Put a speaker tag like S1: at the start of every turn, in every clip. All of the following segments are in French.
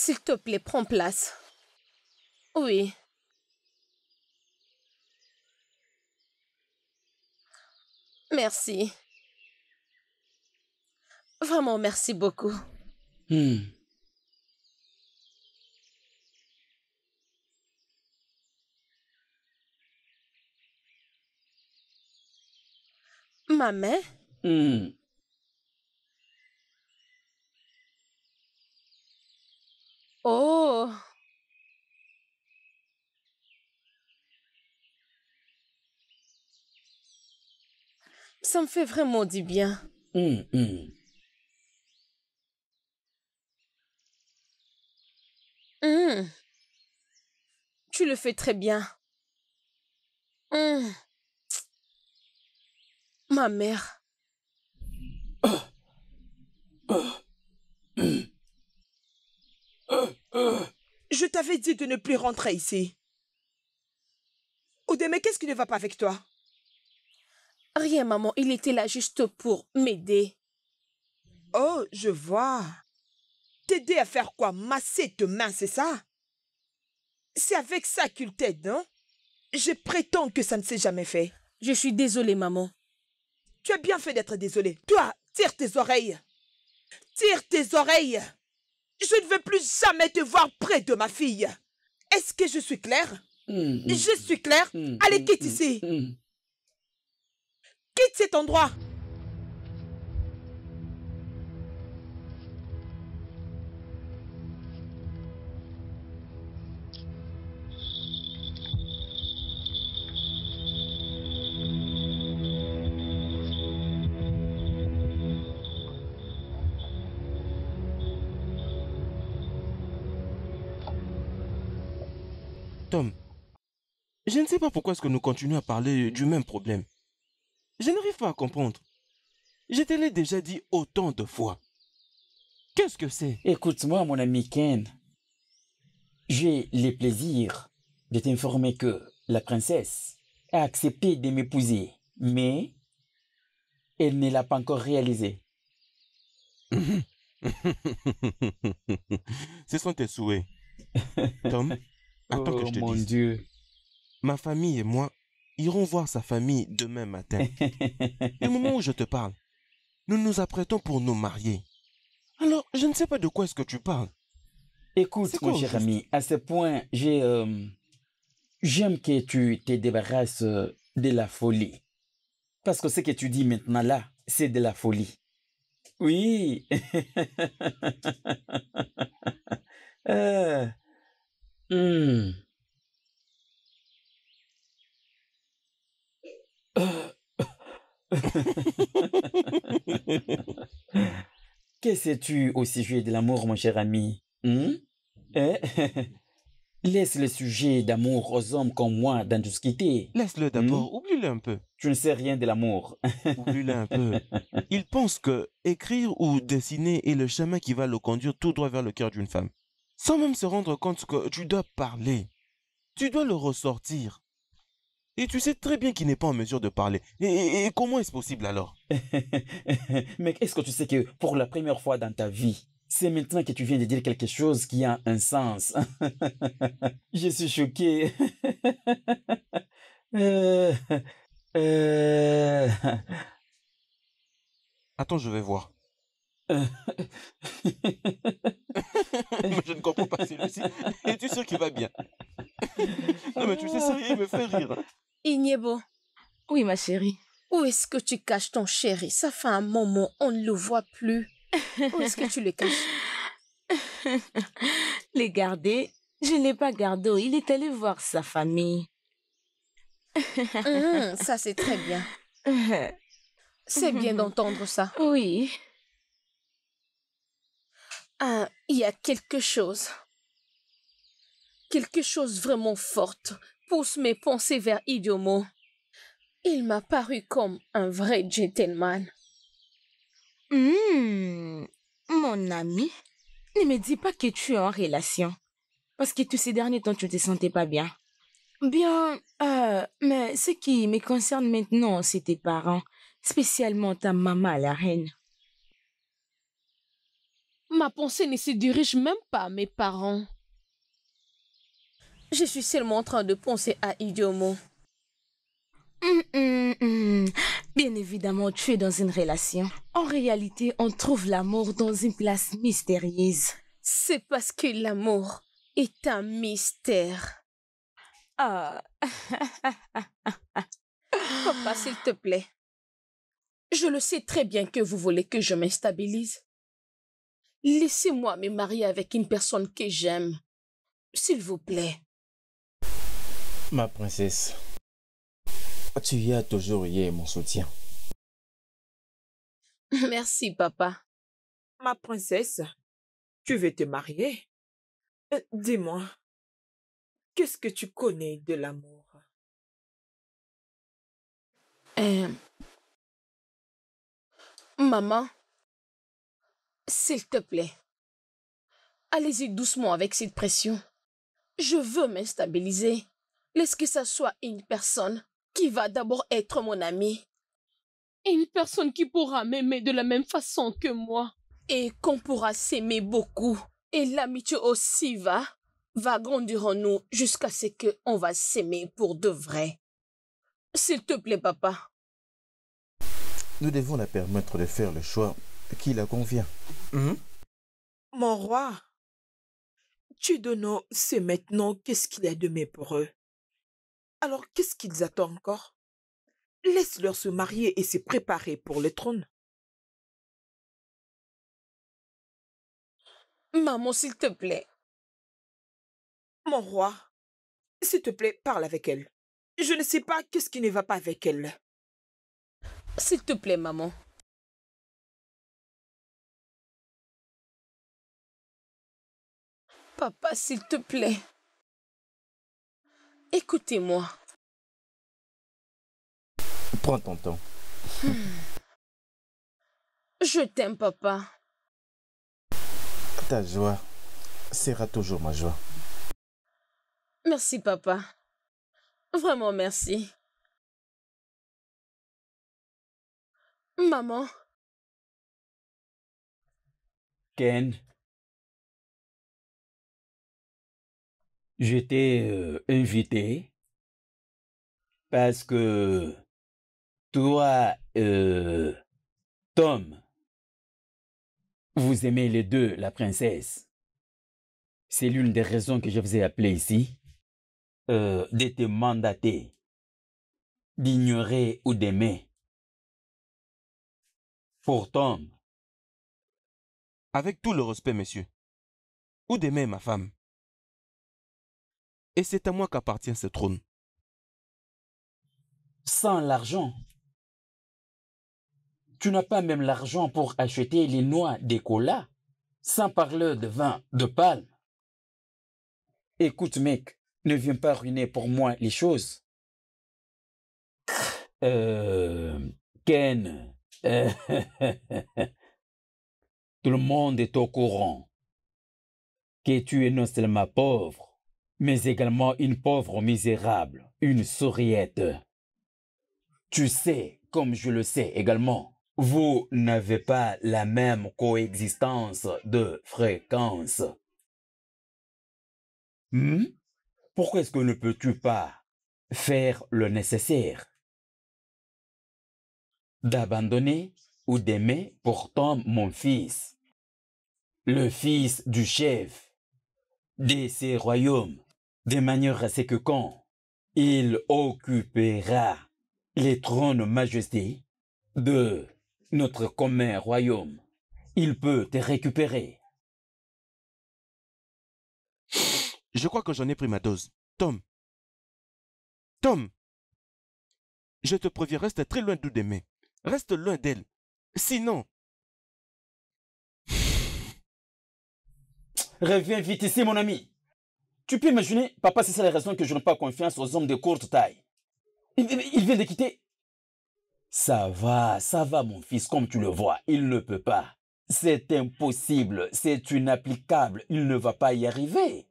S1: S'il te plaît, prends place. Oui. Merci. Vraiment, merci beaucoup. Ma main? Oh! Ça me fait vraiment du bien. Tu le fais très bien. Ma mère.
S2: Je t'avais dit de ne plus rentrer ici. Oudé, mais qu'est-ce qui ne va pas avec toi?
S1: Rien, maman. Il était là juste pour m'aider.
S2: Oh, je vois. T'aider à faire quoi? Masser tes mains, c'est ça? C'est avec ça qu'il t'aide, non? Je prétends que ça ne s'est jamais fait.
S1: Je suis désolée, maman.
S2: Tu as bien fait d'être désolée. Toi, tire tes oreilles. Tire tes oreilles. Je ne veux plus jamais te voir près de ma fille. Est-ce que je suis claire? Je suis claire? Allez, quitte ici. Quitte cet endroit.
S3: Tom, je ne sais pas pourquoi est-ce que nous continuons à parler du même problème. Je n'arrive pas à comprendre. Je te l'ai déjà dit autant de fois. Qu'est-ce que c'est?
S4: Écoute-moi, mon ami Ken. J'ai le plaisir de t'informer que la princesse a accepté de m'épouser, mais elle ne l'a pas encore réalisé.
S3: Ce sont tes souhaits. Tom, attends que je te
S4: mon
S3: dise.
S4: Dieu.
S3: Ma famille et moi irons voir sa famille demain matin. Du moment où je te parle, nous nous apprêtons pour nous marier. Alors, je ne sais pas de quoi est-ce que tu parles.
S4: Écoute, mon cher ami, à ce point, j'aime que tu te débarrasses de la folie. Parce que ce que tu dis maintenant là, c'est de la folie. Oui. Que sais-tu au sujet de l'amour, mon cher ami? Laisse le sujet d'amour aux hommes comme moi d'en discuter.
S3: Laisse-le d'abord, oublie-le un peu.
S4: Tu ne sais rien de l'amour.
S3: Oublie-le un peu. Il pense que écrire ou dessiner est le chemin qui va le conduire tout droit vers le cœur d'une femme. Sans même se rendre compte que tu dois parler. Tu dois le ressortir. Et tu sais très bien qu'il n'est pas en mesure de parler. Et comment est-ce possible alors?
S4: Mais est-ce que tu sais que pour la première fois dans ta vie, c'est maintenant que tu viens de dire quelque chose qui a un sens? Je suis choqué.
S3: Attends, je vais voir. Mais je ne comprends pas celui-ci. Es-tu sûr qu'il va bien? Non mais tu sais ça, il me fait rire.
S1: Ignebo.
S5: Oui, ma chérie.
S1: Où est-ce que tu caches ton chéri? Ça fait un moment, on ne le voit plus. Où est-ce que tu le caches?
S5: Les garder? Je ne l'ai pas gardé. Il est allé voir sa famille.
S1: Ça, c'est très bien. C'est bien d'entendre ça.
S5: Oui.
S1: Il y a quelque chose vraiment fort pousse mes pensées vers Idiomo. Il m'a paru comme un vrai gentleman.
S5: Mon ami, ne me dis pas que tu es en relation. Parce que tous ces derniers temps, tu ne te sentais pas bien. Bien, mais ce qui me concerne maintenant, c'est tes parents, spécialement ta maman, la reine.
S1: Ma pensée ne se dirige même pas à mes parents. Je suis seulement en train de penser à Idiomo.
S5: Bien évidemment, tu es dans une relation. En réalité, on trouve l'amour dans une place mystérieuse.
S1: C'est parce que l'amour est un mystère.
S5: Ah,
S1: Papa, s'il te plaît. Je le sais très bien que vous voulez que je m'instabilise. Laissez-moi me marier avec une personne que j'aime. S'il vous plaît.
S6: Ma princesse, tu y as toujours eu mon soutien.
S1: Merci, papa.
S2: Ma princesse, tu veux te marier? Dis-moi, qu'est-ce que tu connais de l'amour?
S1: Maman, s'il te plaît, allez-y doucement avec cette pression. Je veux m'instabiliser. Laisse que ça soit une personne qui va d'abord être mon amie. Une personne qui pourra m'aimer de la même façon que moi. Et qu'on pourra s'aimer beaucoup. Et l'amitié aussi va grandir en nous jusqu'à ce qu'on va s'aimer pour de vrai. S'il te plaît, papa.
S6: Nous devons la permettre de faire le choix qui la convient.
S2: Mon roi, Chiedono sait maintenant qu'est-ce qu'il y a de mieux pour eux. Alors qu'est-ce qu'ils attendent encore? Laisse-leur se marier et se préparer pour le trône.
S1: Maman, s'il te plaît.
S2: Mon roi, s'il te plaît, parle avec elle. Je ne sais pas qu'est-ce qui ne va pas avec elle.
S1: S'il te plaît, maman. Papa, s'il te plaît. Écoutez-moi.
S6: Prends ton temps.
S1: Je t'aime, papa.
S6: Ta joie sera toujours ma joie.
S1: Merci, papa. Vraiment merci. Maman.
S4: Ken, je t'ai invité parce que toi, Tom, vous aimez les deux la princesse. C'est l'une des raisons que je vous ai appelé ici, de te mandater, d'ignorer ou d'aimer. Pour Tom.
S3: Avec tout le respect, monsieur. Ou d'aimer ma femme. Et c'est à moi qu'appartient ce trône.
S4: Sans l'argent. Tu n'as pas même l'argent pour acheter les noix des colas, sans parler de vin de palme. Écoute, mec, ne viens pas ruiner pour moi les choses. Ken, tout le monde est au courant que tu es non seulement pauvre, mais également une pauvre misérable, une souriette. Tu sais, comme je le sais également, vous n'avez pas la même coexistence de fréquence. Pourquoi est-ce que ne peux-tu pas faire le nécessaire d'abandonner ou d'aimer pourtant mon fils, le fils du chef de ces royaumes, de manière à ce que quand il occupera les trônes majestés de notre commun royaume, il peut te récupérer.
S3: Je crois que j'en ai pris ma dose. Tom. Tom. Je te préviens, reste très loin d'Oudémé. Reste loin d'elle. Sinon...
S4: Reviens vite ici, mon ami. Tu peux imaginer, papa, c'est ça la raison que je n'ai pas confiance aux hommes de courte taille. Il vient de quitter. Ça va, mon fils, comme tu le vois, il ne peut pas. C'est impossible, c'est inapplicable, il ne va pas y arriver.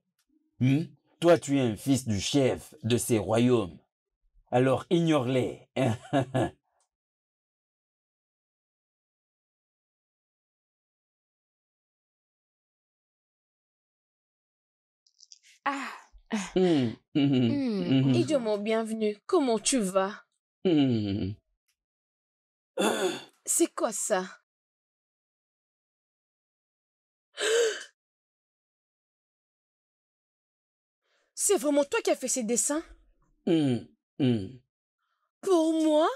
S4: Toi, tu es un fils du chef de ces royaumes. Alors, ignore-les.
S5: Ah.
S1: Idiomo, bienvenue. Comment tu vas? C'est quoi ça? C'est vraiment toi qui as fait ces dessins? Pour moi?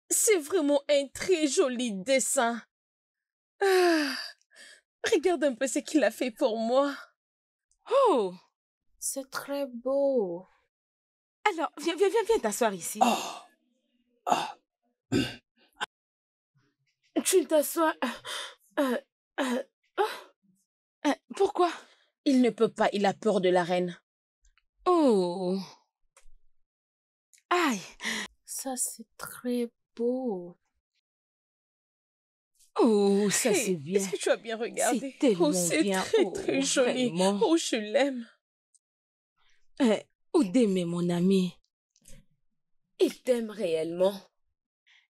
S1: C'est vraiment un très joli dessin. Ah, regarde un peu ce qu'il a fait pour moi.
S5: Oh, c'est très beau. Alors, viens t'asseoir ici. Tu t'assois. Pourquoi?
S1: Il ne peut pas, il a peur de la reine.
S5: Oh. Aïe. Ça, c'est très beau. Oh, ça c'est bien.
S1: Est-ce que tu as bien regardé?
S5: C'est tellement
S1: c'est
S5: bien.
S1: très joli.
S5: Vraiment.
S1: Oh, je l'aime.
S5: Oudeme, mon ami.
S1: Il t'aime réellement.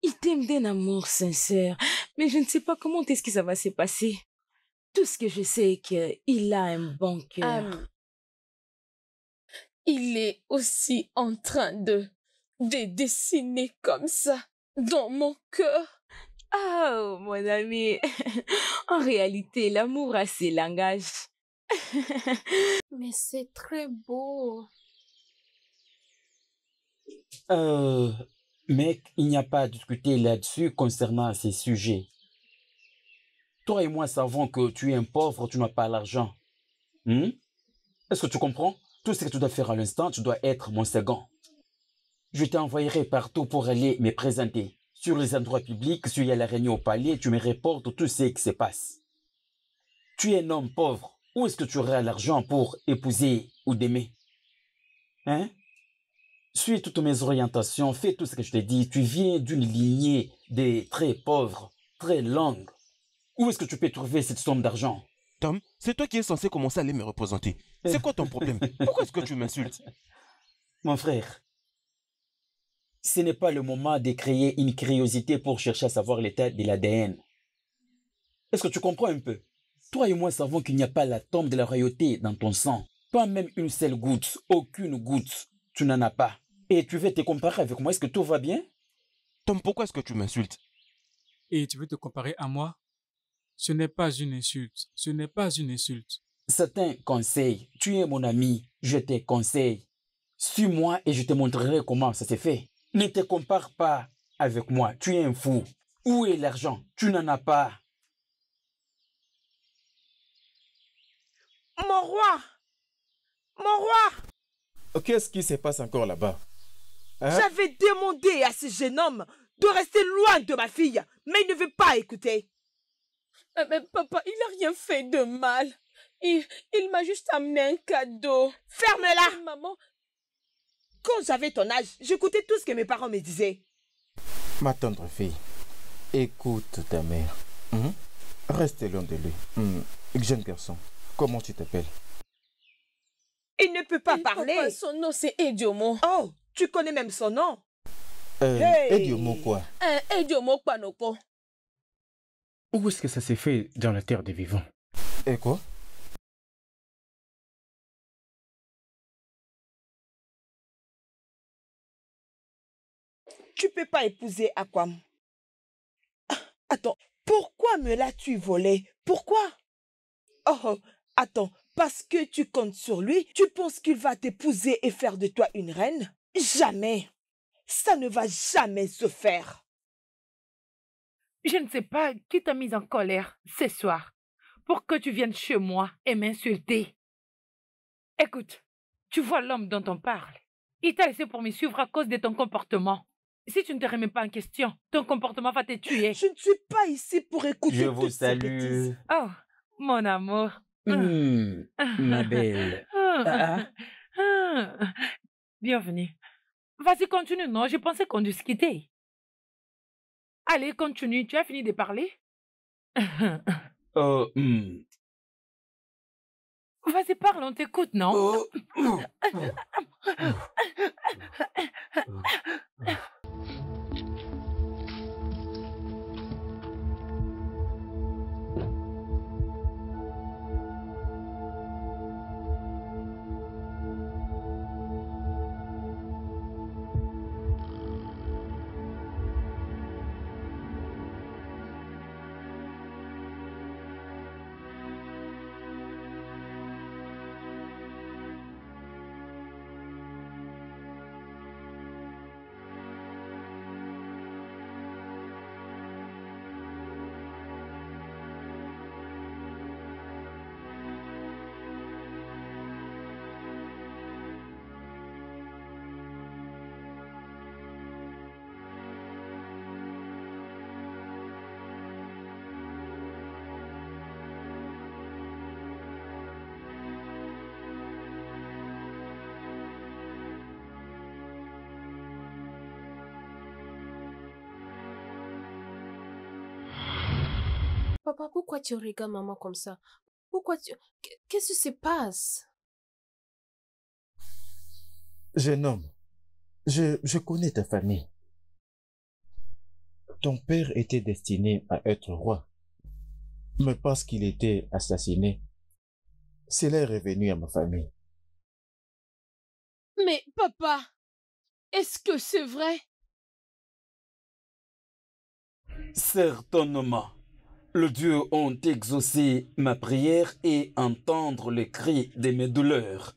S5: Il t'aime d'un amour sincère. Mais je ne sais pas comment est-ce que ça va se passer. Tout ce que je sais est qu'il a un bon cœur.
S1: Il est aussi en train de dessiner comme ça dans mon cœur.
S5: Oh, mon ami. En réalité, l'amour a ses langages.
S7: Mais c'est très beau.
S4: Mec, il n'y a pas à discuter là-dessus concernant ces sujets. Toi et moi savons que tu es un pauvre, tu n'as pas l'argent. Est-ce que tu comprends? Tout ce que tu dois faire à l'instant, tu dois être mon second. Je t'envoyerai partout pour aller me présenter. Sur les endroits publics, si il y a la réunion au palais, tu me reportes tout ce qui se passe. Tu es un homme pauvre. Où est-ce que tu auras l'argent pour épouser ou d'aimer? Suis toutes mes orientations, fais tout ce que je te dis. Tu viens d'une lignée de très pauvres, très longue. Où est-ce que tu peux trouver cette somme d'argent?
S3: Tom, c'est toi qui es censé commencer à aller me représenter. C'est quoi ton problème? Pourquoi est-ce que tu m'insultes?
S4: Mon frère, ce n'est pas le moment de créer une curiosité pour chercher à savoir l'état de l'ADN. Est-ce que tu comprends un peu? Toi et moi savons qu'il n'y a pas l'atome de la royauté dans ton sang. Pas même une seule goutte, aucune goutte. Tu n'en as pas. Et tu veux te comparer avec moi, est-ce que tout va bien?
S3: Tom, pourquoi est-ce que tu m'insultes?
S8: Et tu veux te comparer à moi? Ce n'est pas une insulte. Ce n'est pas une insulte.
S4: C'est un conseil. Tu es mon ami. Je te conseille. Suis-moi et je te montrerai comment ça se fait. Ne te compare pas avec moi. Tu es un fou. Où est l'argent? Tu n'en as pas.
S2: Mon roi! Mon roi!
S6: Qu'est-ce qui se passe encore là-bas?
S2: J'avais demandé à ce jeune homme de rester loin de ma fille, mais il ne veut pas écouter.
S1: Mais papa, il n'a rien fait de mal. Il m'a juste amené un cadeau.
S2: Ferme-la!
S1: Maman,
S2: quand j'avais ton âge, j'écoutais tout ce que mes parents me disaient.
S6: Ma tendre fille, écoute ta mère. Reste loin de lui. Jeune garçon, comment tu t'appelles?
S2: Il ne peut pas parler.
S1: Papa, son nom c'est Idiomo.
S2: Oh, tu connais même son nom.
S6: Idiomo quoi?
S1: Idiomo Panopo.
S9: Où est-ce que ça s'est fait dans la terre des vivants?
S6: Et quoi?
S2: Tu peux pas épouser Aquam. Attends, pourquoi me l'as-tu volé? Pourquoi? Oh, attends, parce que tu comptes sur lui, tu penses qu'il va t'épouser et faire de toi une reine? Jamais. Ça ne va jamais se faire.
S10: Je ne sais pas qui t'a mis en colère ce soir pour que tu viennes chez moi et m'insulter. Écoute, tu vois l'homme dont on parle. Il t'a laissé pour me suivre à cause de ton comportement. Si tu ne te remets pas en question, ton comportement va te tuer.
S2: Je ne suis pas ici pour écouter
S4: Je vous
S2: toutes ces
S4: salue.
S2: bêtises.
S10: Oh, mon amour.
S4: Ma belle.
S10: Bienvenue. Vas-y, continue, non? Je pensais qu'on discutait. Allez, continue. Tu as fini de parler? Vas-y, parle, on t'écoute, non?
S7: Papa, pourquoi tu regardes maman comme ça? Pourquoi tu... Qu'est-ce qui se passe?
S6: Jeune homme, je connais ta famille. Ton père était destiné à être roi. Mais parce qu'il était assassiné, cela est revenu à ma famille.
S1: Mais papa, est-ce que c'est vrai?
S4: Certainement. Les dieux ont exaucé ma prière et entendre les cris de mes douleurs.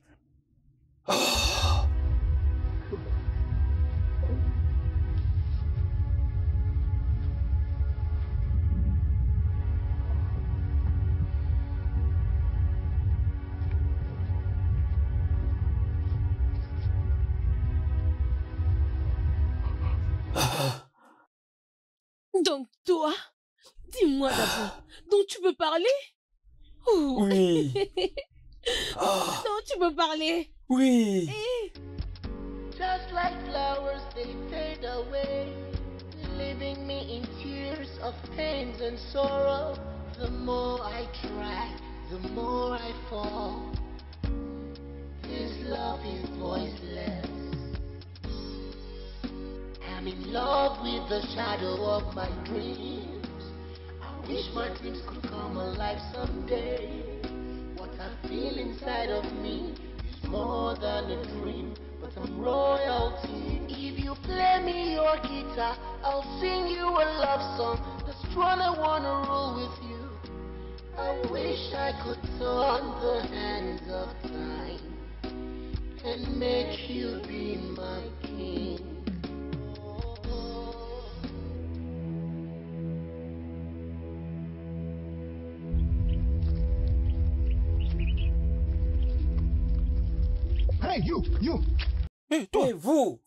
S1: Donc toi, dis-moi d'abord, donc tu peux parler?
S4: Oui.
S1: Donc tu peux parler?
S4: Oui.
S11: Just like flowers, they fade away, leaving me in tears of pain and sorrow. The more I try, the more I fall. This love is voiceless. I'm in love with the shadow of my dreams. I wish my dreams could come alive someday. What I feel inside of me is more than a dream, but I'm royalty. If you play me your guitar, I'll sing you a love song. That's one I wanna rule with you. I wish I could turn the hands of time and make you be my king.
S4: Hey, you!
S3: Hey, toi!
S4: Hey, vous!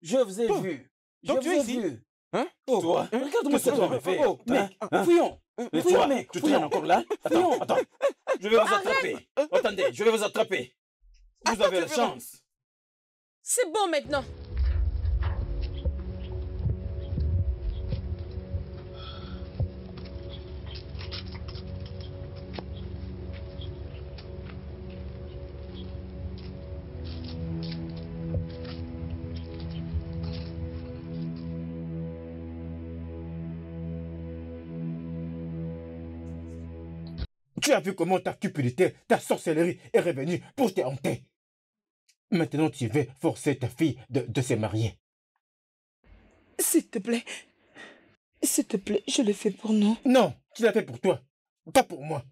S4: Je vous ai
S3: Toi.
S4: vu!
S3: Donc
S4: Je
S3: tu es
S4: vous ai
S3: ici?
S4: vu!
S3: Hein?
S4: Oh,
S3: Toi?
S4: regarde-moi ce que tu vas me faire!
S3: Oh,
S4: Mec,
S3: hein?
S4: fouillons!
S3: Mais
S4: Fouillons,
S3: toi,
S4: mec!
S3: tu
S4: Fouillons
S3: traînes
S4: encore là! Fouillons! Attends! Je vais vous
S1: Arrête.
S4: attraper! Attendez, je vais vous attraper! Vous
S1: Attends,
S4: avez
S1: tu
S4: la
S1: verras.
S4: chance!
S1: C'est bon maintenant.
S9: Tu as vu comment ta cupidité, ta sorcellerie est revenue pour te hanter. Maintenant, tu veux forcer ta fille de se marier.
S2: S'il te plaît, je le fais pour nous.
S9: Non, tu l'as fait pour toi, pas pour moi.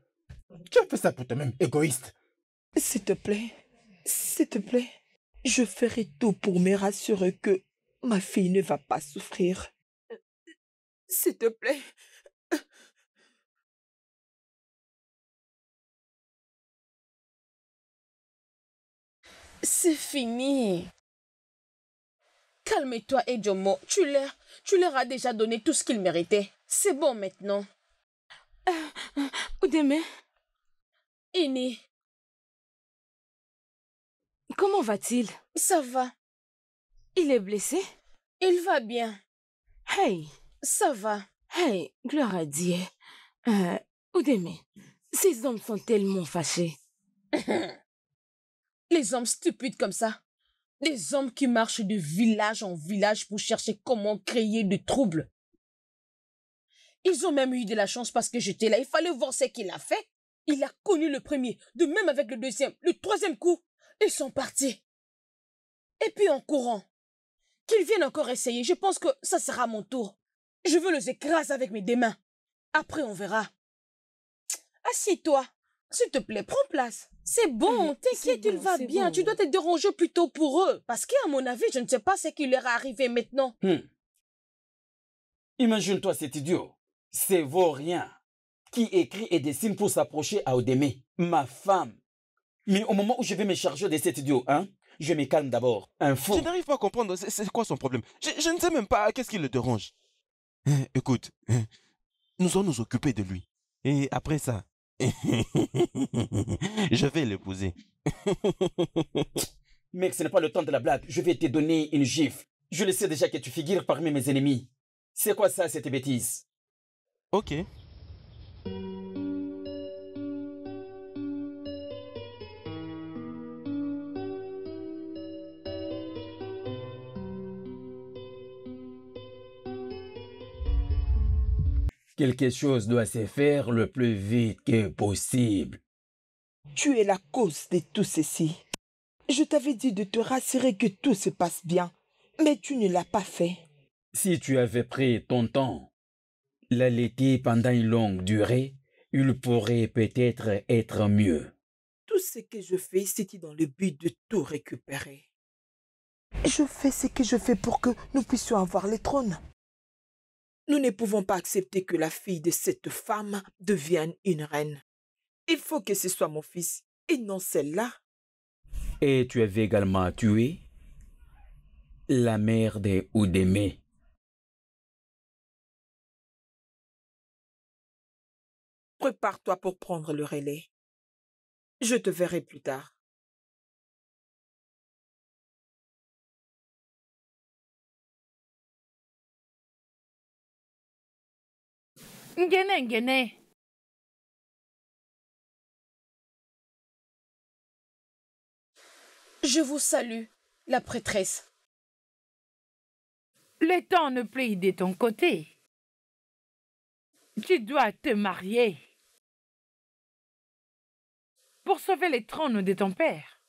S9: Tu as fait ça pour toi-même, égoïste.
S2: S'il te plaît, je ferai tout pour me rassurer que ma fille ne va pas souffrir. S'il te plaît.
S1: C'est fini. Calme-toi, Ejomo. Tu leur as déjà donné tout ce qu'ils méritaient. C'est bon maintenant.
S5: Udeme,
S1: Ini,
S5: comment va-t-il?
S1: ça va.
S5: Il est blessé?
S1: Il va bien.
S5: Hey,
S1: Ça va.
S5: hey, gloire à Dieu. Udeme, ces hommes sont tellement fâchés.
S1: Les hommes stupides comme ça. Des hommes qui marchent de village en village pour chercher comment créer du trouble. Ils ont même eu de la chance parce que j'étais là. Il fallait voir ce qu'il a fait. Il a connu le premier, de même avec le deuxième, le troisième coup. Ils sont partis. Et puis en courant. Qu'ils viennent encore essayer. Je pense que ça sera mon tour. Je veux les écraser avec mes deux mains. Après, on verra. Assieds-toi. S'il te plaît, prends place. C'est bon, t'inquiète, il va bien.
S5: Bon.
S1: Tu dois te déranger plutôt pour eux. Parce qu'à mon avis, je ne sais pas ce qui leur est arrivé maintenant.
S4: Imagine-toi cet idiot, c'est vaurien, qui écrit et dessine pour s'approcher à Odeme, ma femme. Mais au moment où je vais me charger de cet idiot, je me calme d'abord. Un fou.
S3: Je n'arrive pas à comprendre, c'est quoi son problème? Je ne sais même pas qu'est-ce qui le dérange. Écoute, nous allons nous occuper de lui. Et après ça, je vais l'épouser.
S4: Mec, ce n'est pas le temps de la blague. Je vais te donner une gifle. Je le sais déjà que tu figures parmi mes ennemis. C'est quoi ça, cette bêtise?
S3: Ok.
S4: Quelque chose doit se faire le plus vite que possible.
S2: Tu es la cause de tout ceci. Je t'avais dit de te rassurer que tout se passe bien, mais tu ne l'as pas fait.
S4: Si tu avais pris ton temps, l'allaiter pendant une longue durée, il pourrait peut-être être mieux.
S2: Tout ce que je fais, c'était dans le but de tout récupérer. Je fais ce que je fais pour que nous puissions avoir le trône. Nous ne pouvons pas accepter que la fille de cette femme devienne une reine. Il faut que ce soit mon fils et non celle-là.
S4: Et tu avais également tué la mère de Oudémé.
S2: Prépare-toi pour prendre le relais. Je te verrai plus tard.
S10: Ngene.
S1: Je vous salue, la prêtresse.
S10: Le temps ne plaît de ton côté. Tu dois te marier pour sauver le trône de ton père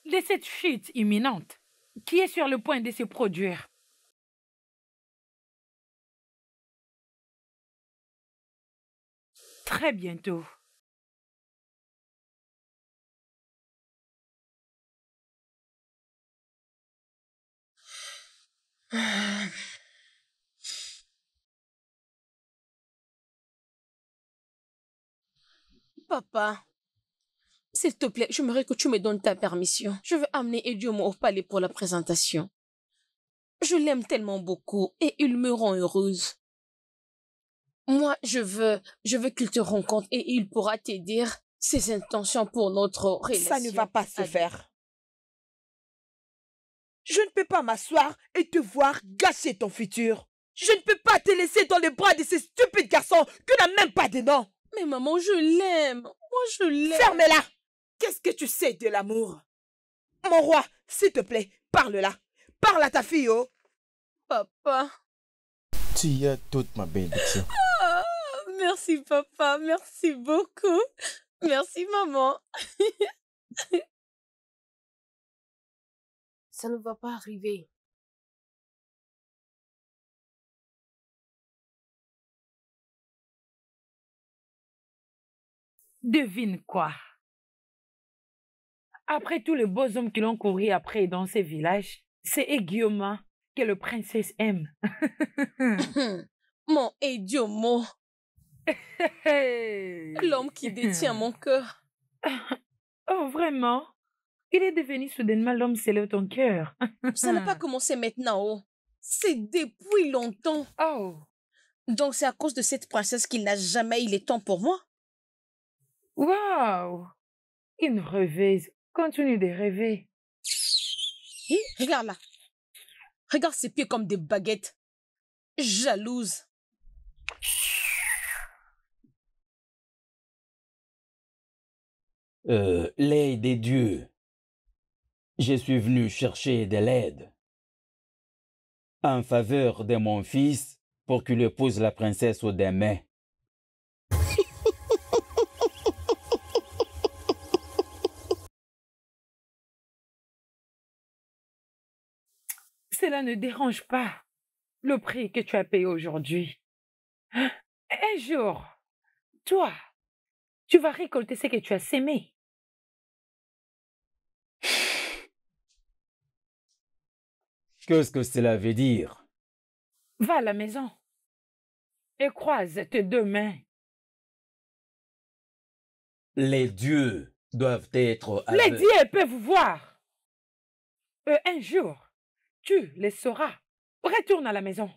S10: de cette chute imminente qui est sur le point de se produire. Très bientôt.
S1: Papa, s'il te plaît, j'aimerais que tu me donnes ta permission. Je veux amener Ediomo au palais pour la présentation. Je l'aime tellement beaucoup et il me rend heureuse. Moi, je veux qu'il te rencontre et il pourra te dire ses intentions pour notre relation.
S2: Ça ne va pas se faire. Je ne peux pas m'asseoir et te voir gâcher ton futur. Je ne peux pas te laisser dans les bras de ces stupides garçons qui n'ont même pas de nom.
S1: Mais maman, je l'aime. Moi, je l'aime.
S2: Ferme-la. Qu'est-ce que tu sais de l'amour? Mon roi, s'il te plaît, parle-la. Parle à ta fille, oh.
S1: Papa.
S6: Tu as toute ma bénédiction.
S1: Oh, merci, papa. Merci beaucoup. Merci, maman.
S7: Ça ne va pas arriver.
S10: Devine quoi? Après tous les beaux hommes qui l'ont couru après dans ces villages, c'est Guillaume que le princesse aime.
S1: Mon Ediomo. L'homme qui détient mon cœur.
S10: Oh, vraiment? Il est devenu soudainement l'homme scellé ton cœur.
S1: Ça n'a pas commencé maintenant, oh. C'est depuis longtemps.
S10: Oh.
S1: Donc c'est à cause de cette princesse qu'il n'a jamais eu le temps pour moi?
S10: Waouh! Une rêveuse. Continue de rêver.
S1: Regarde là. Regarde ses pieds comme des baguettes. Jalouse.
S4: L'aide des dieux. Je suis venu chercher de l'aide en faveur de mon fils pour qu'il épouse la princesse Oudémé.
S10: Cela ne dérange pas le prix que tu as payé aujourd'hui. Un jour, toi, tu vas récolter ce que tu as sémé.
S4: Qu'est-ce que cela veut dire?
S10: Va à la maison et croise tes deux mains.
S4: Les dieux doivent être
S10: Les
S4: aveugles.
S10: dieux peuvent voir. Un jour, tu les sauras. Retourne à la maison.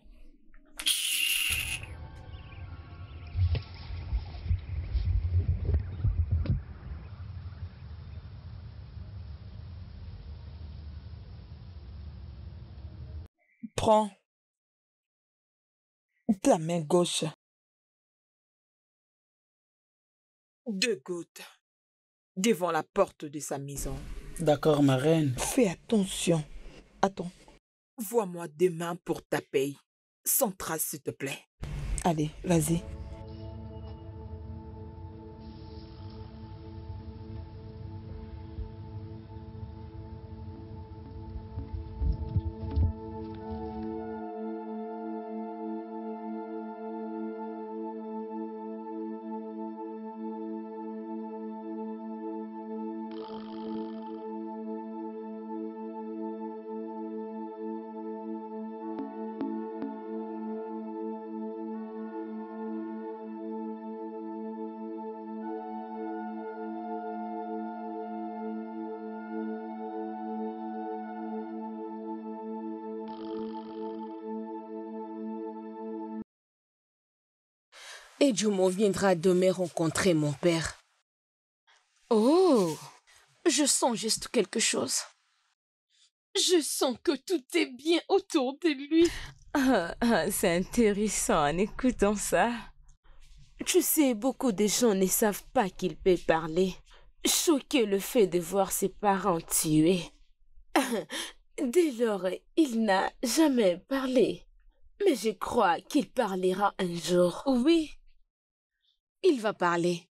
S2: Prends ta main gauche. 2 gouttes devant la porte de sa maison.
S4: D'accord, ma reine.
S2: Fais attention. Attends. Vois-moi demain pour ta paye. Sans trace, s'il te plaît.
S5: Allez, vas-y.
S1: Et Jumo viendra demain rencontrer mon père.
S5: Oh!
S1: Je sens juste quelque chose. Je sens que tout est bien autour de lui.
S5: C'est intéressant en écoutant ça. Tu sais, beaucoup de gens ne savent pas qu'il peut parler. Choqué le fait de voir ses parents tués. Dès lors, il n'a jamais parlé. Mais je crois qu'il parlera un jour.
S1: Oui, il va parler.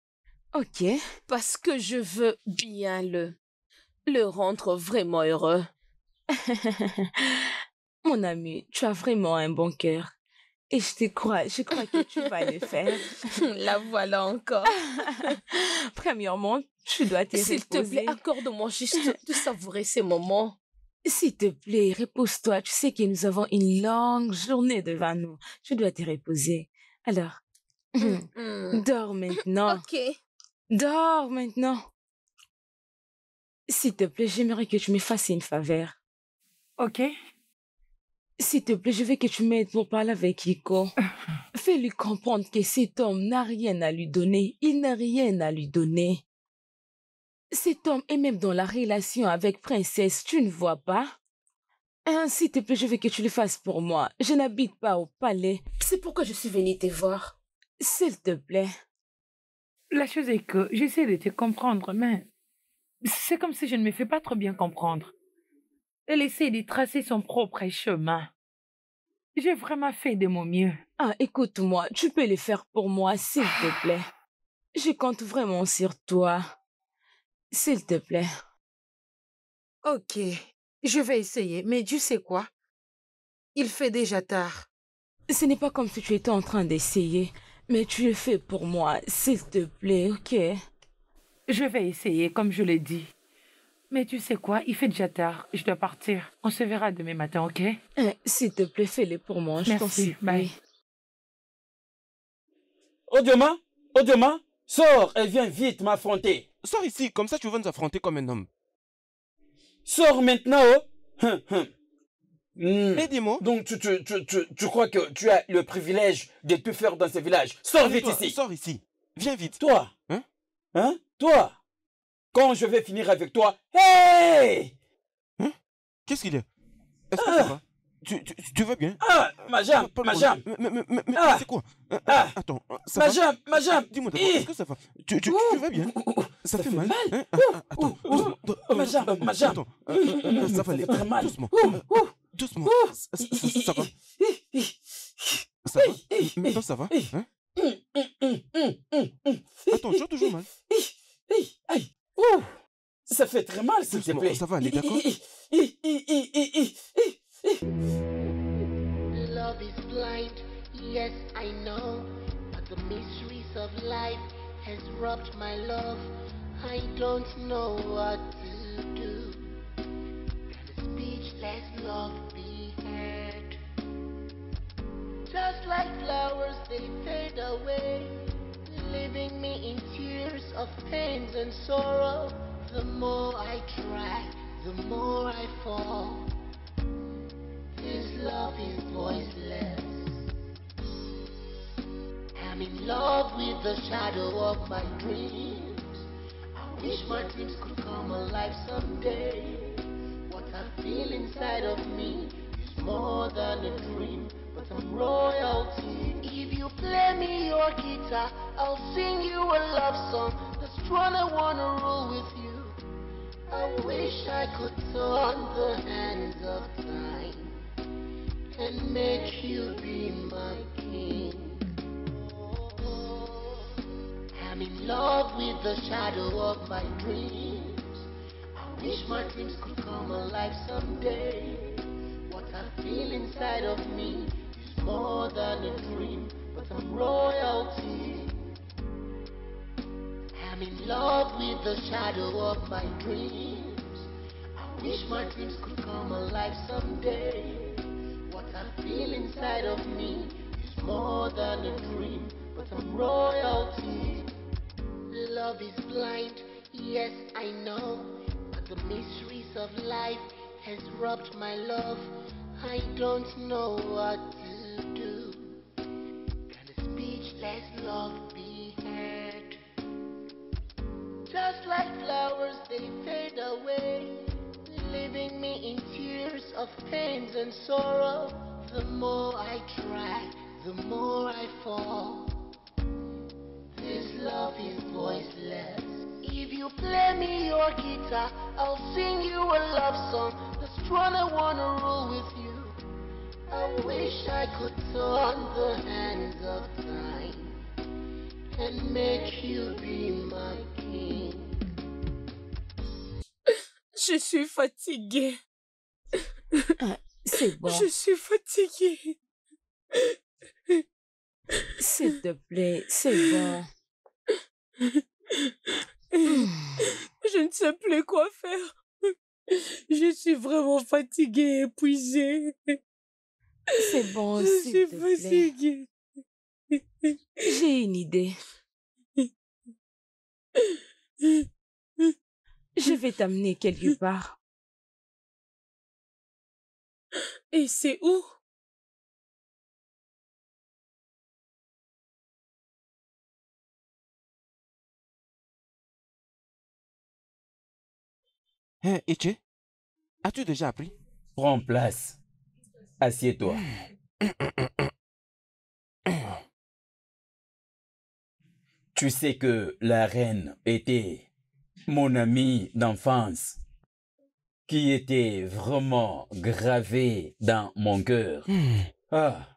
S5: Ok.
S1: Parce que je veux bien le rendre vraiment heureux.
S5: Mon ami, tu as vraiment un bon cœur. Et je crois que tu vas le faire.
S1: La voilà encore.
S5: Premièrement, tu dois te reposer.
S1: S'il te plaît, accorde-moi juste de savourer ces moments.
S5: S'il te plaît, repose-toi. Tu sais que nous avons une longue journée devant nous. Tu dois te reposer. Alors, dors maintenant.
S1: Ok.
S5: Dors maintenant. S'il te plaît, j'aimerais que tu me fasses une faveur.
S10: Ok.
S5: S'il te plaît, je veux que tu m'aides pour parler avec Iko. Fais-lui comprendre que cet homme n'a rien à lui donner. Il n'a rien à lui donner. Cet homme est même dans la relation avec Princesse, tu ne vois pas? S'il te plaît, je veux que tu le fasses pour moi. Je n'habite pas au palais.
S1: C'est pourquoi je suis venue te voir.
S5: S'il te plaît.
S10: La chose est que j'essaie de te comprendre, mais c'est comme si je ne me fais pas trop bien comprendre. Elle essaie de tracer son propre chemin. J'ai vraiment fait de mon mieux.
S5: Écoute-moi, tu peux le faire pour moi, s'il te plaît. Je compte vraiment sur toi. S'il te plaît.
S12: Ok, je vais essayer, mais tu sais quoi? Il fait déjà tard.
S5: Ce n'est pas comme si tu étais en train d'essayer, mais tu le fais pour moi, s'il te plaît, ok?
S10: Je vais essayer, comme je l'ai dit. Mais tu sais quoi? Il fait déjà tard. Je dois partir. On se verra demain matin, ok?
S5: S'il te plaît, fais-le pour moi. Je t'en
S10: Merci. Bye.
S4: Odioma, Odioma, sors et viens vite m'affronter.
S3: Sors ici, comme ça tu vas nous affronter comme un homme.
S4: Sors maintenant, oh.
S3: Aidez-moi.
S4: Donc tu crois que tu as le privilège de tout faire dans ce village. Sors vite ici.
S3: Sors ici. Viens vite.
S4: Toi. Toi. Quand je vais finir avec toi. Hey!
S3: Qu'est-ce qu'il est? Est-ce que ça va? Tu vas bien?
S4: Ma jambe, ma jambe.
S3: Mais c'est quoi? Attends, ça
S4: va? Ma jambe.
S3: Dis-moi d'abord, est-ce que ça va? Tu vas bien? Ça fait mal? Attends,
S4: ma jambe.
S3: Attends, ça va aller.
S4: Très mal.
S3: Doucement. Doucement. Ça va? Ça va? Maintenant ça va? Attends, tu as toujours mal?
S4: Ça fait très mal, s'il te plaît.
S3: Ça va aller, d'accord?
S11: Love is blind, yes I know, but the mysteries of life has robbed my love. I don't know what to do. Can a speechless love be heard? Just like flowers, they fade away, leaving me in tears of pain and sorrow. The more I try, the more I fall. This love is voiceless. I'm in love with the shadow of my dreams. I wish my dreams could come alive someday. What I feel inside of me is more than a dream, but I'm royalty. If you play me your guitar, I'll sing you a love song. That's one I wanna rule with you. I wish I could turn the hands of time and make you be my king. the shadow of my dreams. I wish my dreams could come alive someday. What I feel inside of me is more than a dream, but I'm royalty. I'm in love with the shadow of my dreams. I wish my dreams could come alive someday. What I feel inside of me is more than a dream, but I'm royalty. Love is blind, yes I know, but the mysteries of life has robbed my love. I don't know what to do. Can a speechless love be heard? Just like flowers, they fade away, leaving me in tears of pains and sorrow. The more I try, the more I fall. This love is voiceless. If you play me your guitar, I'll sing you a love song. The strong I wanna roll with you. I wish I could turn the hands of time and make you be my king.
S1: Je suis fatiguée.
S5: C'est bon.
S1: Je suis fatiguée.
S5: S'il te plaît, c'est bon.
S1: Je ne sais plus quoi faire. Je suis vraiment fatiguée et épuisée.
S5: C'est bon,
S1: Je
S5: s'il
S1: suis
S5: te plaît.
S1: fatiguée.
S5: J'ai une idée. Je vais t'amener quelque part.
S1: Et c'est où?
S3: Hein, Iché, as-tu déjà appris?
S4: Prends place. Assieds-toi. Tu sais que la reine était mon amie d'enfance, qui était vraiment gravée dans mon cœur. Ah.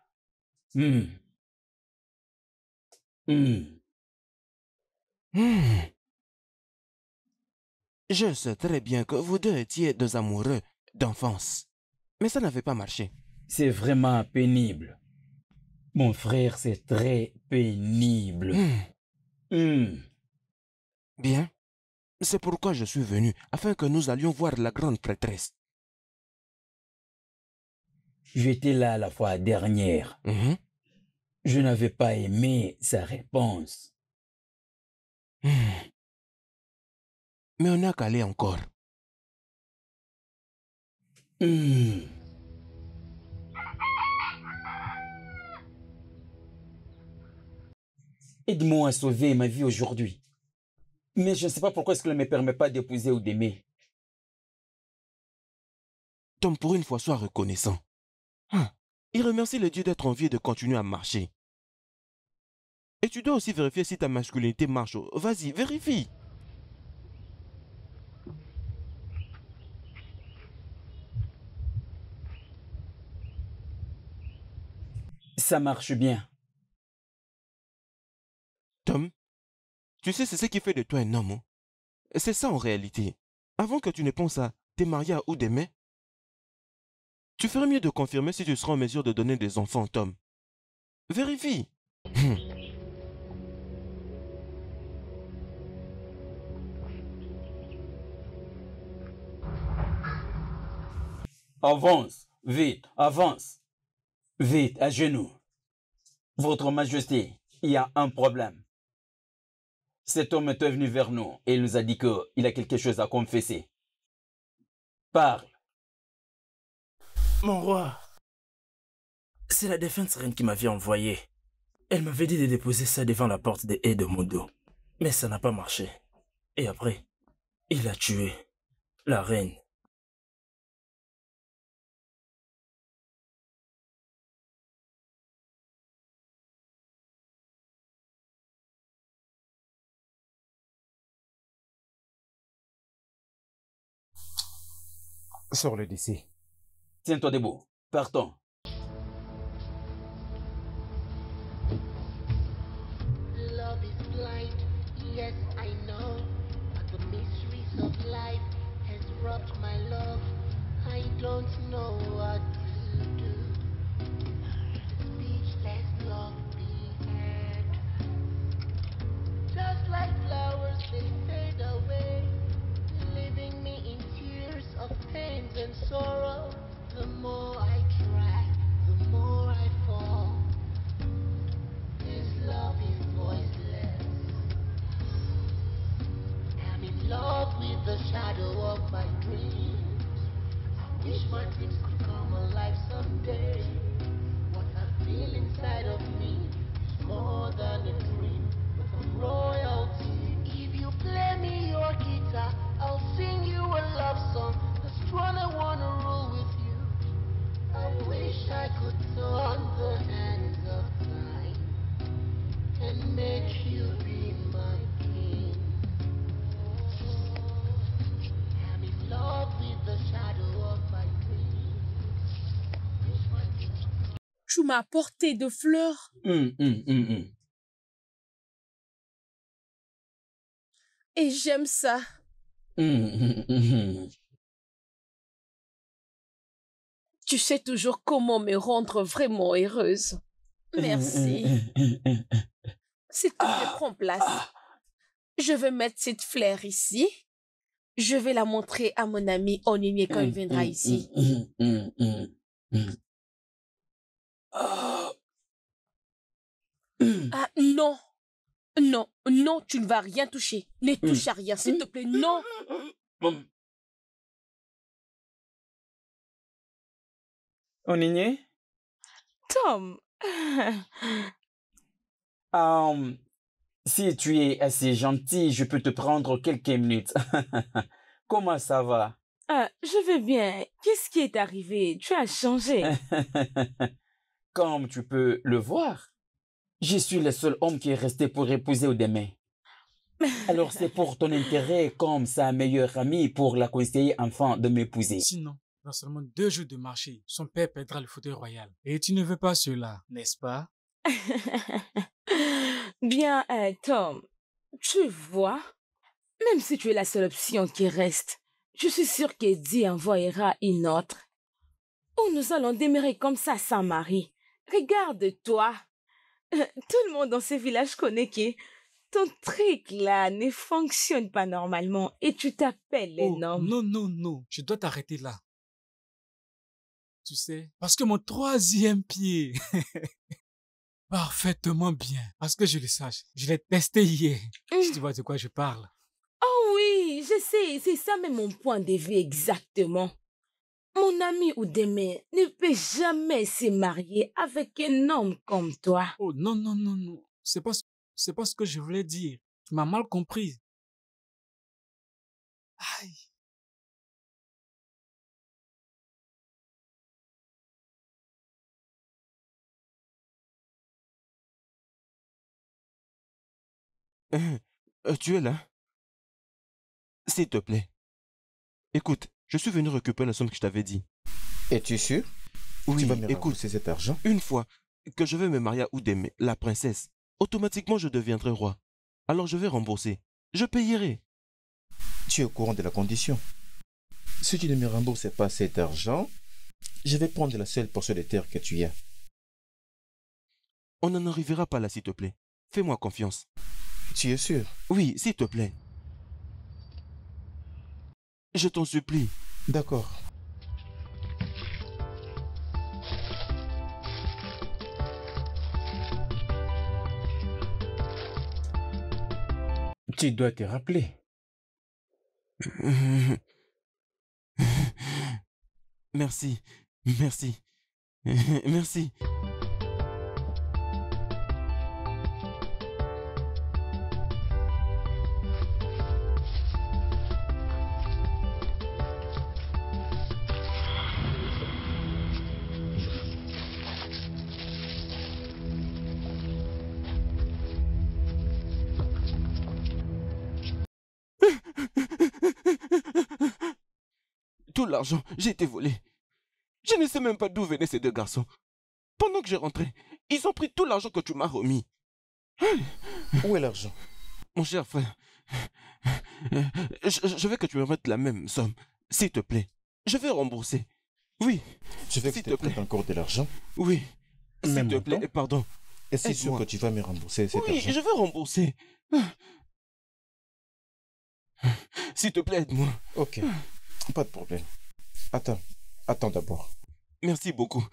S3: Je sais très bien que vous deux étiez deux amoureux d'enfance, mais ça n'avait pas marché.
S4: C'est vraiment pénible. Mon frère, c'est très pénible.
S3: Bien, c'est pourquoi je suis venu, afin que nous allions voir la grande prêtresse.
S4: J'étais là la fois dernière. Je n'avais pas aimé sa réponse.
S3: Mais on n'a qu'à aller encore.
S4: Aide-moi à sauver ma vie aujourd'hui. Mais je ne sais pas pourquoi est-ce que ne me permet pas d'épouser ou d'aimer.
S3: Tom, pour une fois, sois reconnaissant. Il remercie le Dieu d'être en vie et de continuer à marcher. Et tu dois aussi vérifier si ta masculinité marche. Vas-y, vérifie.
S4: Ça marche bien.
S3: Tom, tu sais, c'est ce qui fait de toi un homme. Hein? C'est ça en réalité. Avant que tu ne penses à te marier ou d'aimer, tu ferais mieux de confirmer si tu seras en mesure de donner des enfants, Tom. Vérifie.
S4: Avance, vite, avance. Vite, à genoux. Votre Majesté, il y a un problème. Cet homme est venu vers nous et il nous a dit qu'il a quelque chose à confesser. Parle.
S13: Mon roi, c'est la défunte reine qui m'avait envoyé. Elle m'avait dit de déposer ça devant la porte des haies de Modo. Mais ça n'a pas marché. Et après, il a tué la reine.
S6: Sors-le d'ici.
S4: Tiens-toi debout. Partons.
S11: Love is blind, yes I know. don't know what to do. Speechless love be heard. Just like flowers, they fade away, leaving me in tears of pain and sorrow. The more I try, the more I fall. This love is voiceless. I'm in love with the shadow of my dreams. I wish my dreams could come alive someday. What I feel inside of me is more than a dream, but I'm royalty. If you play me your guitar, I'll sing you a love song. That's one I wanna roll with you. I wish I could turn the hands of time and make you be my king. I'm in love with the shadow of my dreams.
S1: Tu m'as apporté de fleurs. Et j'aime ça. Tu sais toujours comment me rendre vraiment heureuse. Merci. S'il te plaît, prends place. Je vais mettre cette fleur ici. Je vais la montrer à mon ami Onyinye quand il viendra ici. Ah, non. Non, non, tu ne vas rien toucher. Ne touche à rien, s'il te plaît, non.
S4: Onyinye?
S5: Tom.
S4: Si tu es assez gentil, je peux te prendre quelques minutes. Comment ça va?
S5: Je vais bien. Qu'est-ce qui est arrivé? Tu as changé.
S4: Comme tu peux le voir, je suis le seul homme qui est resté pour épouser Udeme. Alors c'est pour ton intérêt, comme sa meilleure amie, pour la conseiller enfin de m'épouser.
S8: Sinon, dans seulement 2 jours de marché, son père perdra le fauteuil royal. Et tu ne veux pas cela, n'est-ce pas?
S5: Bien, Tom, tu vois, même si tu es la seule option qui reste, je suis sûre qu'Eddie envoyera une autre. Ou nous allons demeurer comme ça sans mari. Regarde-toi. Tout le monde dans ce village connaît que ton truc là ne fonctionne pas normalement et tu t'appelles l'énorme.
S8: Non, non, non, je dois t'arrêter là. Tu sais, parce que mon 3e pied, parfaitement bien, parce que je le sache, je l'ai testé hier. Si tu vois de quoi je parle.
S5: Oh oui, je sais, c'est ça même mon point de vue exactement. Mon ami Udeme ne peut jamais se marier avec un homme comme toi.
S8: Oh non, non, non, non, c'est pas ce que je voulais dire. Tu m'as mal compris. Aïe.
S3: Tu es là? S'il te plaît. Écoute, je suis venu récupérer la somme que je t'avais dit.
S6: Es-tu sûr?
S3: Oui,
S6: tu vas me
S3: écoute,
S6: c'est cet argent?
S3: Une fois que je vais me marier à Udeme, la princesse, automatiquement je deviendrai roi. Alors je vais rembourser. Je payerai.
S6: Tu es au courant de la condition. Si tu ne me rembourses pas cet argent, je vais prendre la seule portion de terre que tu as.
S3: On n'en arrivera pas là, s'il te plaît. Fais-moi confiance.
S6: Tu es sûr?
S3: Oui, s'il te plaît. Je t'en supplie.
S6: D'accord.
S9: Tu dois te rappeler.
S3: Merci. Merci. Merci. Tout l'argent, j'ai été volé. Je ne sais même pas d'où venaient ces 2 garçons. Pendant que j'ai rentré, ils ont pris tout l'argent que tu m'as remis.
S6: Où est l'argent?
S3: Mon cher frère, je veux que tu me remettes la même somme, s'il te plaît. Je vais rembourser. Oui.
S6: Je vais que tu te prêtes encore de l'argent.
S3: Oui. S'il te plaît, pardon.
S6: Et c'est sûr que tu vas me rembourser cet argent?
S3: Oui, je vais rembourser. S'il te plaît, aide-moi.
S6: Ok, pas de problème. Attends d'abord.
S3: Merci beaucoup.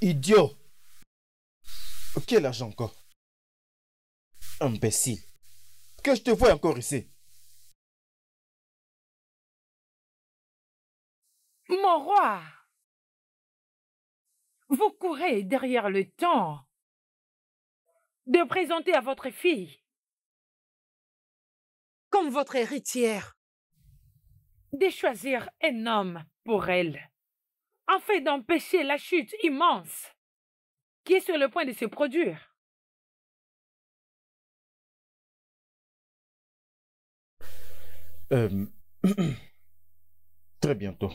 S6: Idiot! Quel argent encore? Imbécile! Que je te vois encore ici!
S10: Mon roi, vous courez derrière le temps de présenter à votre fille
S12: comme votre héritière,
S10: de choisir un homme pour elle, afin d'empêcher la chute immense qui est sur le point de se produire.
S6: Très bientôt.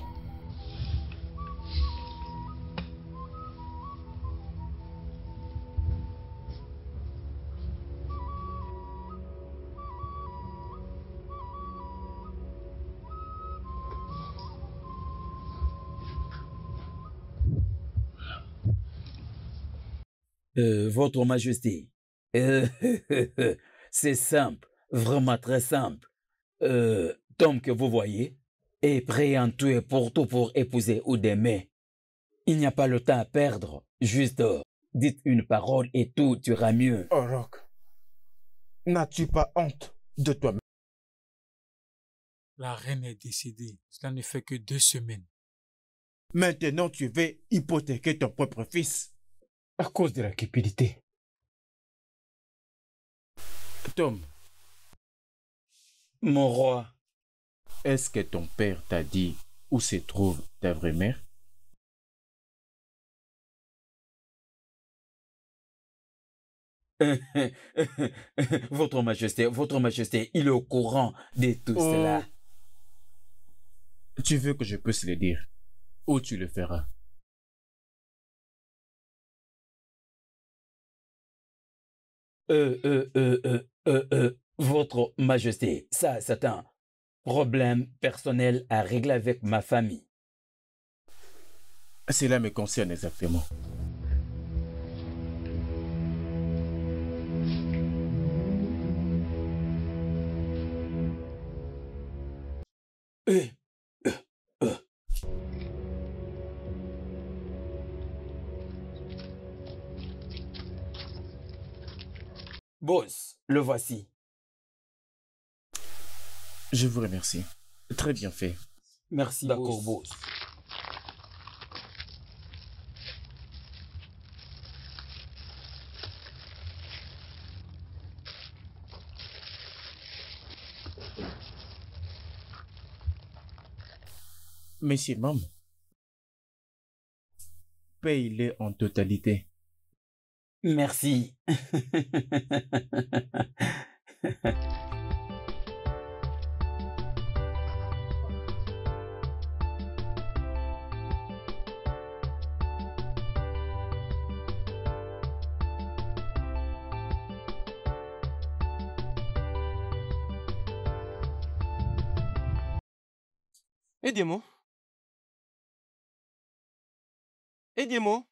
S4: Votre Majesté, c'est simple, vraiment très simple. Tom que vous voyez est prêt en tout et pour tout pour épouser Oudemé. Il n'y a pas le temps à perdre, juste dites une parole et tout ira mieux.
S6: Orok, n'as-tu pas honte de toi-même?
S8: La reine est décédée, cela ne fait que 2 semaines.
S6: Maintenant tu veux hypothéquer ton propre fils à cause de la cupidité. Tom,
S4: mon roi,
S6: est-ce que ton père t'a dit où se trouve ta vraie mère?
S4: Votre Majesté, il est au courant de tout cela.
S6: Tu veux que je puisse le dire, ou tu le feras?
S4: Votre Majesté, ça c'est un problème personnel à régler avec ma famille.
S6: Cela me concerne exactement.
S4: Boss, le voici.
S6: Je vous remercie. Très bien fait.
S4: Merci, d'accord, boss.
S6: Monsieur Mam, paye-les en totalité.
S4: Merci.
S3: Aidez-moi. Aidez-moi.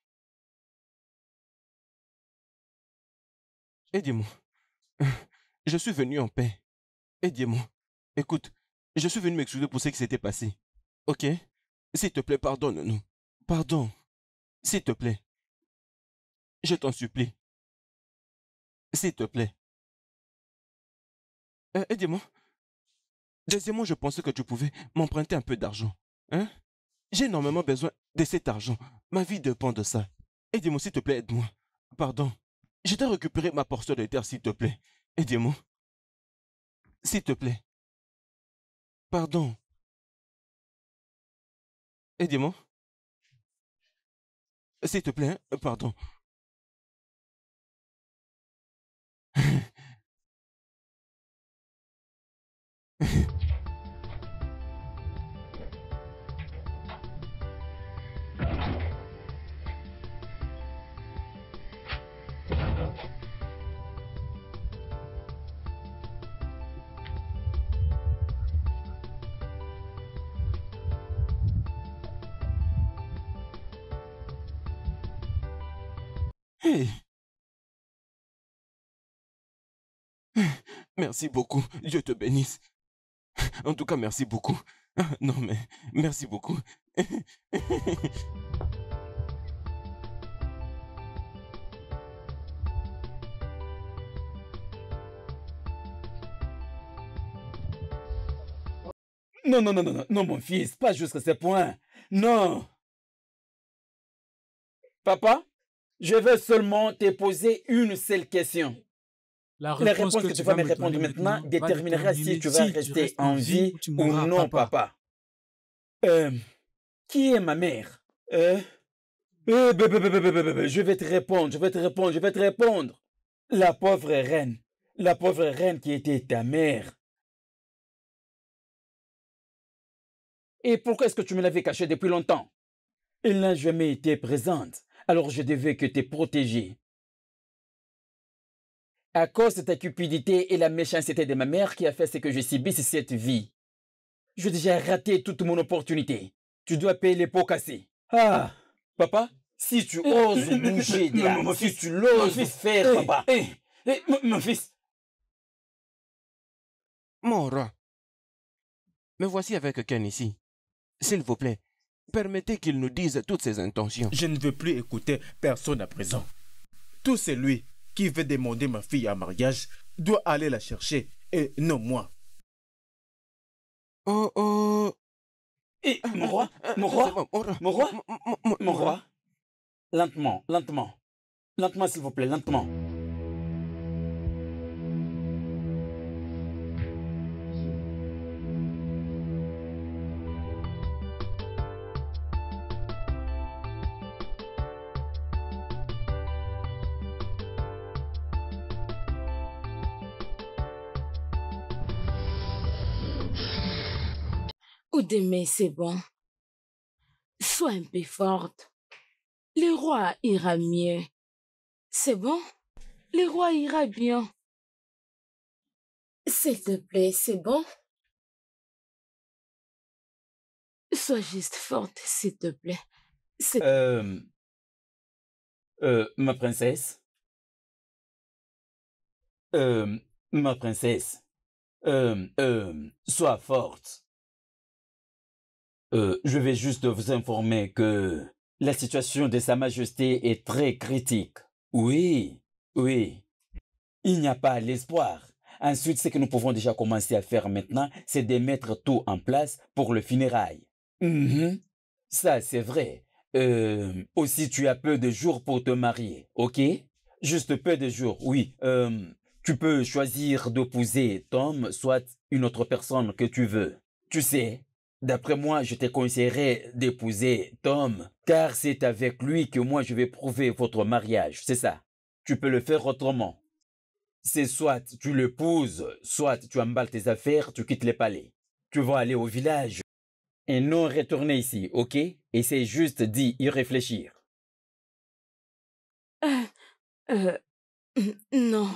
S3: Aidez-moi. Je suis venu en paix. Aidez-moi. Écoute, je suis venu m'excuser pour ce qui s'était passé. Ok? S'il te plaît, pardonne-nous. Pardon. S'il te plaît. Je t'en supplie. S'il te plaît. Aidez-moi. Deuxièmement, je pensais que tu pouvais m'emprunter un peu d'argent. Hein? J'ai énormément besoin de cet argent. Ma vie dépend de ça. Aidez-moi, s'il te plaît, aide-moi. Pardon. Je dois récupérer ma portion de terre, s'il te plaît. Aidez-moi. S'il te plaît. Pardon. Aidez-moi. S'il te plaît, hein? Pardon. Hey. Merci beaucoup. Dieu te bénisse. En tout cas, merci beaucoup. Non, mais merci beaucoup.
S4: Non, non, non, non, non, non, mon fils, pas jusqu'à ce point. Non. Papa, je veux seulement te poser une seule question. La réponse que tu vas me répondre maintenant déterminera si tu vas rester en vie ou non, papa. Qui est ma mère? Je vais te répondre, je vais te répondre, je vais te répondre. La pauvre reine qui était ta mère. Et pourquoi est-ce que tu me l'avais cachée depuis longtemps? Elle n'a jamais été présente, alors je devais que te protéger. À cause de ta cupidité et la méchanceté de ma mère qui a fait ce que je subisse cette vie. J'ai déjà raté toute mon opportunité. Tu dois payer les pots cassés. Ah, papa, si tu oses bouger de là, si tu l'oses faire, papa. Mon fils.
S3: Mon roi, me voici avec Ken ici. S'il vous plaît, permettez qu'il nous dise toutes ses intentions.
S9: Je ne veux plus écouter personne à présent. Tout celui qui veut demander ma fille en mariage doit aller la chercher et non moi.
S4: Et mon roi, mon roi, mon roi, mon roi. Lentement, lentement. Lentement, s'il vous plaît, lentement.
S5: Oudemé, c'est bon. Sois un peu forte. Le roi ira mieux. C'est bon? Le roi ira bien. S'il te plaît, c'est bon? Sois juste forte, s'il te plaît.
S4: Ma princesse. Ma princesse. Sois forte. Je vais juste vous informer que la situation de Sa Majesté est très critique. Oui, oui. Il n'y a pas l'espoir. Ensuite, ce que nous pouvons déjà commencer à faire maintenant, c'est de mettre tout en place pour le funérail. Ça, c'est vrai. Aussi, tu as peu de jours pour te marier, ok? Juste peu de jours, oui. Tu peux choisir d'épouser Tom, soit une autre personne que tu veux. Tu sais, d'après moi, je te conseillerais d'épouser Tom, car c'est avec lui que moi je vais prouver votre mariage, c'est ça. Tu peux le faire autrement. C'est soit tu l'épouses, soit tu emballes tes affaires, tu quittes le palais. Tu vas aller au village et non retourner ici, ok? Essaye juste d'y réfléchir.
S5: Non.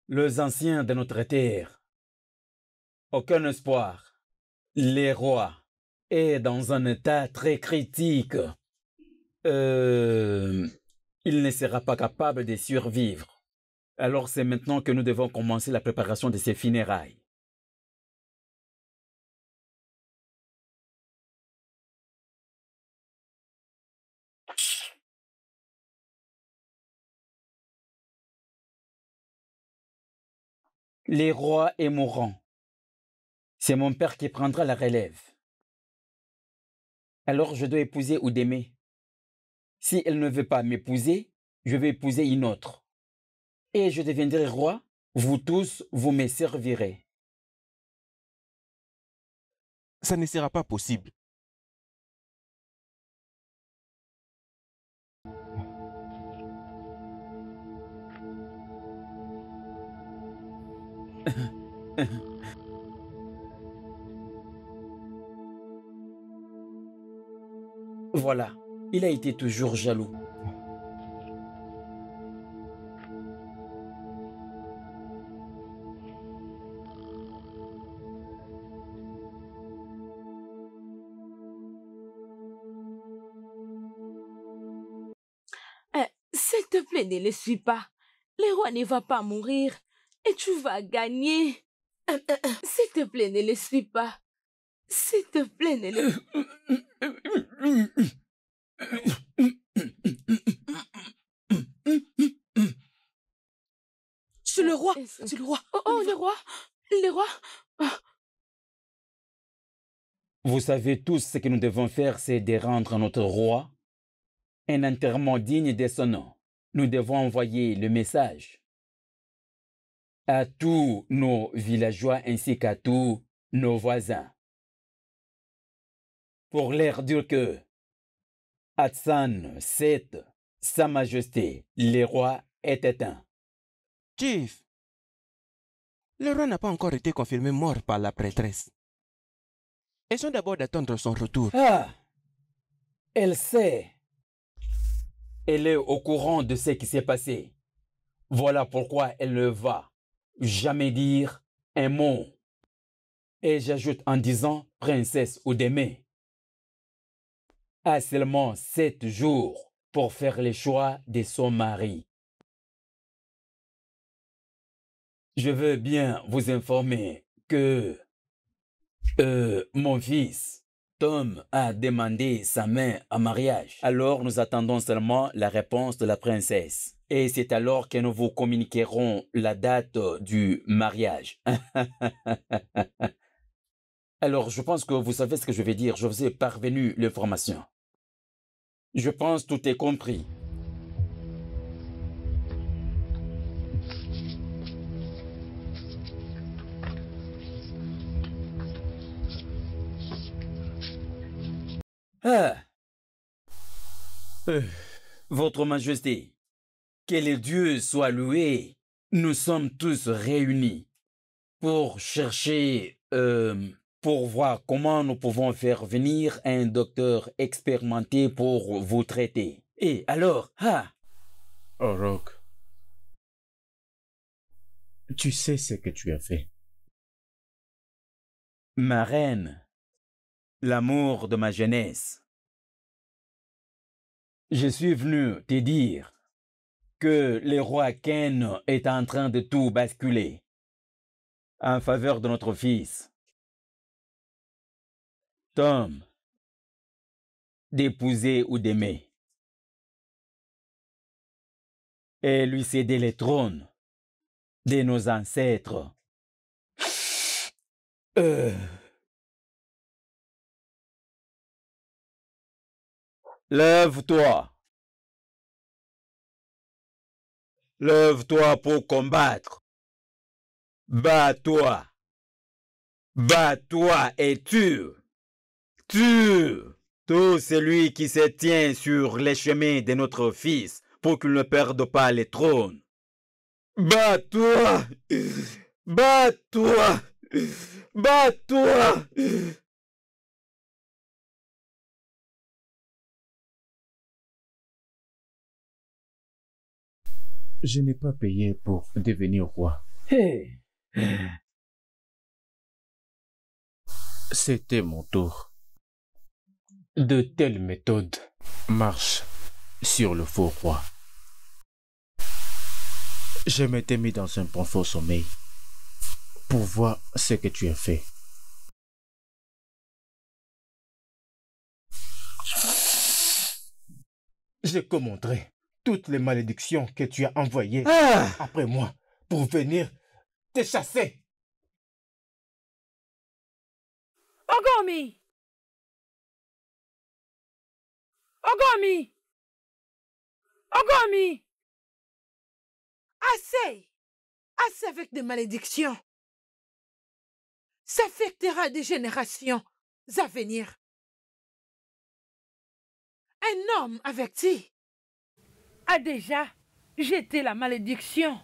S4: Les anciens de notre terre, aucun espoir. Les rois est dans un état très critique. Il ne sera pas capable de survivre. Alors c'est maintenant que nous devons commencer la préparation de ses funérailles. Les rois est mourant. C'est mon père qui prendra la relève. Alors je dois épouser Oudemé. Si elle ne veut pas m'épouser, je vais épouser une autre. Et je deviendrai roi, vous tous, vous me servirez.
S3: Ça ne sera pas possible.
S4: Voilà, il a été toujours jaloux.
S5: S'il te plaît, ne le suis pas. Le roi ne va pas mourir et tu vas gagner. S'il te plaît, ne le suis pas. S'il te plaît, ne le...
S12: C'est le roi. C'est le roi.
S5: Oh, le roi. Le roi.
S4: Vous savez tous ce que nous devons faire, c'est de rendre à notre roi un enterrement digne de son nom. Nous devons envoyer le message à tous nos villageois ainsi qu'à tous nos voisins pour leur dire que Hassan VII, Sa Majesté, le roi, est éteint.
S3: Chief, le roi n'a pas encore été confirmé mort par la prêtresse. Essayons d'abord d'attendre son retour.
S4: Ah, elle sait. Elle est au courant de ce qui s'est passé. Voilà pourquoi elle ne va jamais dire un mot. Et j'ajoute en disant princesse Oudémé a seulement 7 jours pour faire le choix de son mari. Je veux bien vous informer que mon fils Tom a demandé sa main en mariage. Alors nous attendons seulement la réponse de la princesse. Et c'est alors que nous vous communiquerons la date du mariage. Alors je pense que vous savez ce que je vais dire. Je vous ai parvenu l'information. Je pense que tout est compris. Ah. Votre Majesté, que le Dieu soit loué, nous sommes tous réunis pour chercher, pour voir comment nous pouvons faire venir un docteur expérimenté pour vous traiter. Et alors,
S6: Orok, tu sais ce que tu as fait.
S4: Ma reine, l'amour de ma jeunesse. Je suis venu te dire que le roi Ken est en train de tout basculer en faveur de notre fils. Tom, d'épouser Oudémé et lui céder le trône de nos ancêtres. Lève-toi. Lève-toi pour combattre. Bats-toi. Bats-toi et tue. Tue tout celui qui se tient sur les chemins de notre fils pour qu'il ne perde pas le trône. Bats-toi. Bats-toi. Bats-toi.
S6: Je n'ai pas payé pour devenir roi.
S4: Hey.
S6: C'était mon tour. De telles méthodes marchent sur le faux roi. Je m'étais mis dans un profond sommeil pour voir ce que tu as fait. Je commanderai toutes les malédictions que tu as envoyées après moi pour venir te chasser.
S10: Ogomi! Ogomi! Ogomi!
S12: Assez! Assez avec des malédictions. Ça affectera des générations à venir. Un homme averti
S10: a déjà jeté la malédiction.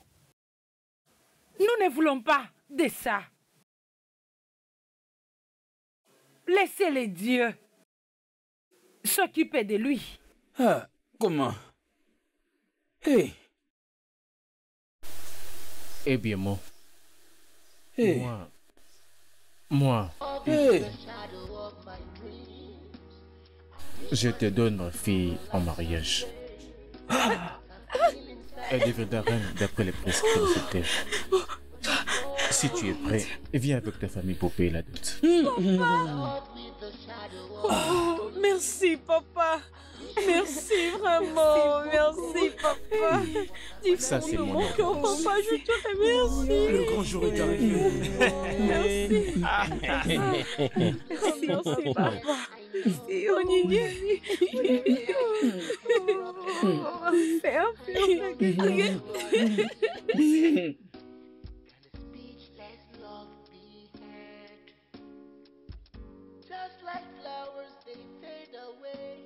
S10: Nous ne voulons pas de ça. Laissez les dieux s'occuper de lui.
S4: Ah, comment? Hey.
S9: Eh bien, moi.
S4: Hey.
S9: Moi.
S4: Hey.
S9: Je te donne ma fille en mariage. Elle deviendra reine d'après les prescrits de cette terre. Si tu es prêt, viens avec ta famille pour payer la dot.
S1: Oh, merci, papa. Merci, vraiment. Merci, papa.
S9: Ça, c'est mon
S1: nom. Papa, je te remercie.
S13: Le grand jour est arrivé.
S1: Merci. Merci, papa. Oh, Nini.
S11: Just like flowers, they fade away,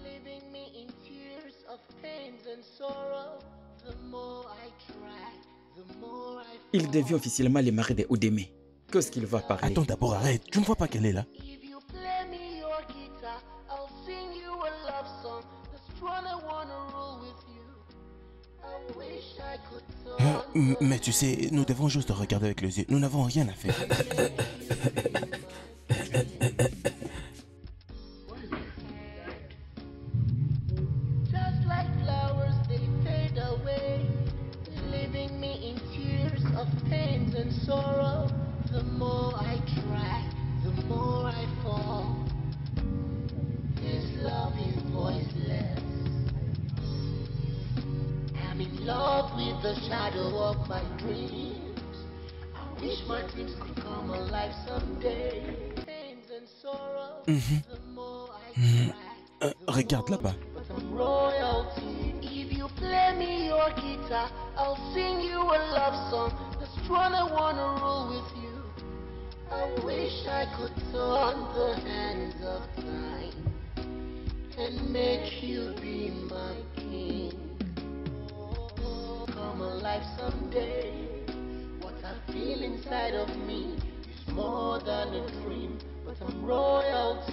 S11: leaving me in tears of pains and sorrow. The more I try, the more I fall.
S4: Il devient officiellement le mari de Oudémé. Qu'est-ce qu'il va parler?
S3: Attends d'abord, arrête. Tu ne vois pas qu'elle est là?
S11: If you play me your guitar, I'll sing you a love song. The strong I wanna rule with you. I wish I could turn.
S3: Mais tu sais, nous devons juste regarder avec les yeux. Nous n'avons rien à faire.
S11: Just like flowers, they fade away, leaving me in tears of pains and sorrow. The more I try, the more I fall. This love is voiceless. I'm in love with the shadow of my dreams. I wish my dreams could come alive someday. Pains and sorrow, the more I try.
S3: Regarde là-bas.
S11: Royalty. If you play me your guitar, I'll sing you a love song. The strong I wanna rule with you. I wish I could turn the hands of time and make you be my king. Come alive someday. What I feel inside of me is more than a dream, but I'm royalty.